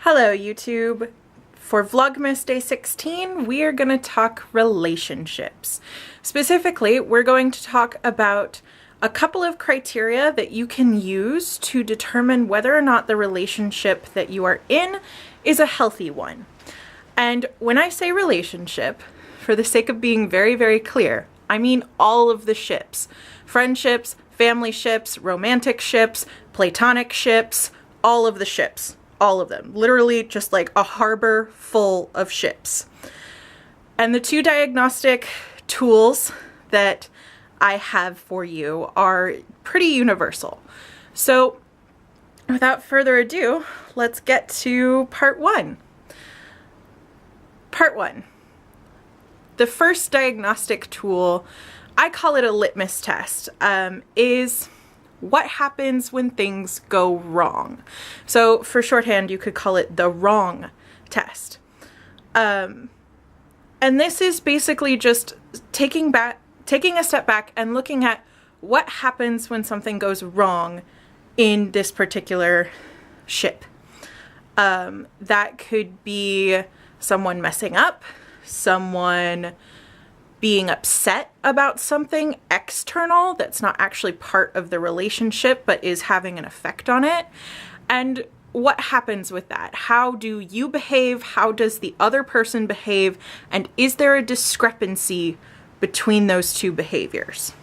Hello YouTube! For Vlogmas Day 16, we are going to talk relationships. Specifically, we're going to talk about a couple of criteria that you can use to determine whether or not the relationship that you are in is a healthy one. And when I say relationship, for the sake of being very, very clear, I mean all of the ships. Friendships, family ships, romantic ships, platonic ships, all of the ships. All of them. Literally just like a harbor full of ships. And the two diagnostic tools that I have for you are pretty universal. So without further ado, let's get to part one. Part one. The first diagnostic tool, I call it a litmus test, is what happens when things go wrong. So for shorthand, you could call it the wrong test. And this is basically just taking a step back and looking at what happens when something goes wrong in this particular ship. That could be someone messing up, someone being upset about something external that's not actually part of the relationship but is having an effect on it. And what happens with that? How do you behave? How does the other person behave? And is there a discrepancy between those two behaviors?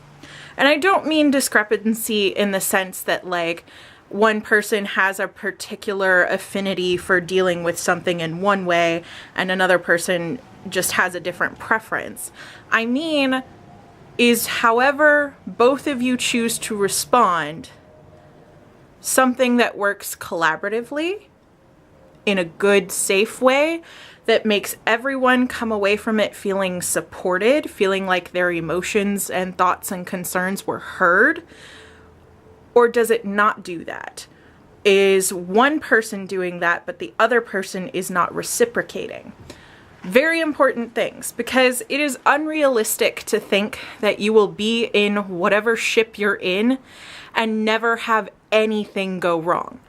And I don't mean discrepancy in the sense that like one person has a particular affinity for dealing with something in one way and another person just has a different preference. I mean, is however both of you choose to respond something that works collaboratively in a good, safe way that makes everyone come away from it feeling supported, feeling like their emotions and thoughts and concerns were heard? Or does it not do that? Is one person doing that, but the other person is not reciprocating? Very important things, because it is unrealistic to think that you will be in whatever ship you're in and never have anything go wrong.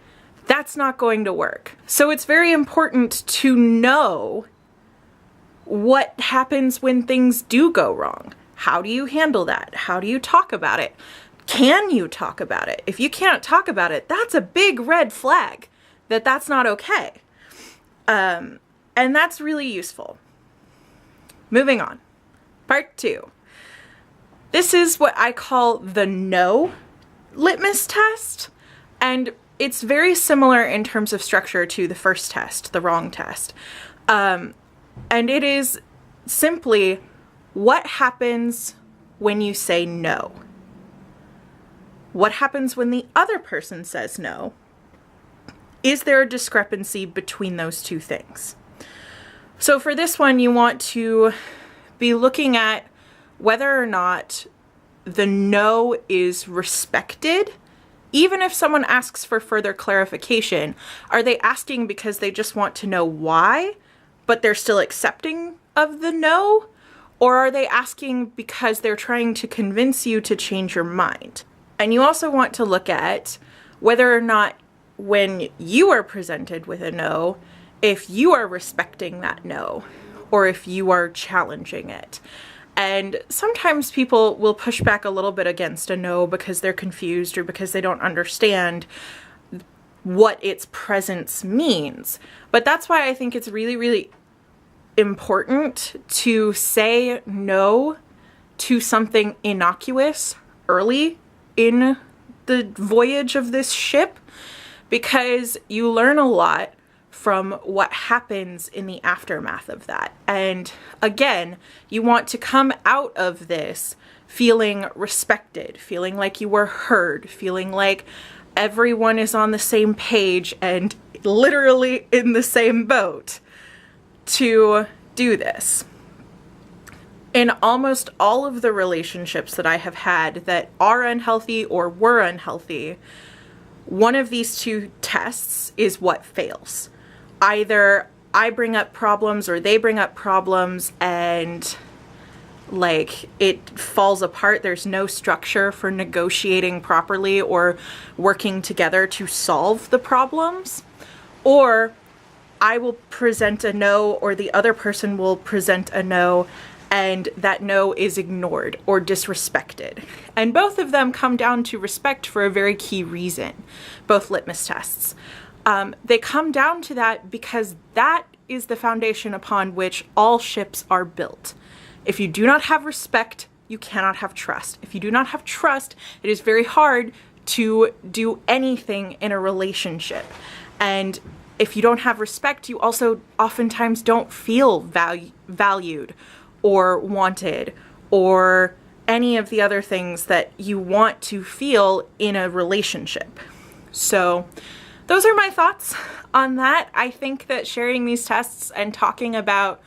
That's not going to work. So it's very important to know what happens when things do go wrong. How do you handle that? How do you talk about it? Can you talk about it? If you can't talk about it, that's a big red flag that that's not okay. And that's really useful. Moving on. Part two. This is what I call the no litmus test. And it's very similar in terms of structure to the first test, the wrong test. And it is simply what happens when you say no. What happens when the other person says no? Is there a discrepancy between those two things? So for this one, you want to be looking at whether or not the no is respected. Even if someone asks for further clarification, are they asking because they just want to know why, but they're still accepting of the no? Or are they asking because they're trying to convince you to change your mind? And you also want to look at whether or not when you are presented with a no, if you are respecting that no, or if you are challenging it. And sometimes people will push back a little bit against a no because they're confused or because they don't understand what its presence means. But that's why I think it's really, really important to say no to something innocuous early in the voyage of this ship, because you learn a lot from what happens in the aftermath of that. And again, you want to come out of this feeling respected, feeling like you were heard, feeling like everyone is on the same page and literally in the same boat to do this. In almost all of the relationships that I have had that are unhealthy or were unhealthy, one of these two tests is what fails. Either I bring up problems or they bring up problems and like it falls apart. There's no structure for negotiating properly or working together to solve the problems. Or I will present a no or the other person will present a no, and that no is ignored or disrespected. And both of them come down to respect for a very key reason, both litmus tests. They come down to that because that is the foundation upon which all ships are built. If you do not have respect, you cannot have trust. If you do not have trust, it is very hard to do anything in a relationship. And if you don't have respect, you also oftentimes don't feel valued or wanted or any of the other things that you want to feel in a relationship. So those are my thoughts on that. I think that sharing these tests and talking about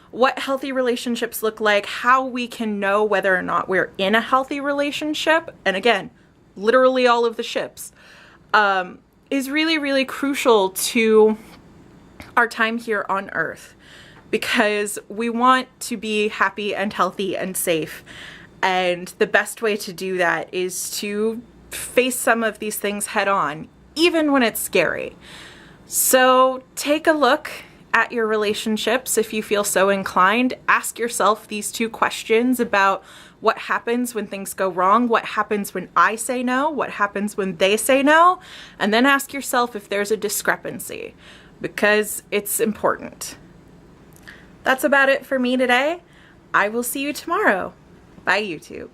what healthy relationships look like, how we can know whether or not we're in a healthy relationship, and again, literally all of the ships, is really, really crucial to our time here on Earth, because we want to be happy and healthy and safe. And the best way to do that is to face some of these things head on, even when it's scary. So take a look at your relationships if you feel so inclined. Ask yourself these 2 questions about what happens when things go wrong, what happens when I say no, what happens when they say no, and then ask yourself if there's a discrepancy, because it's important. That's about it for me today. I will see you tomorrow. Bye, YouTube.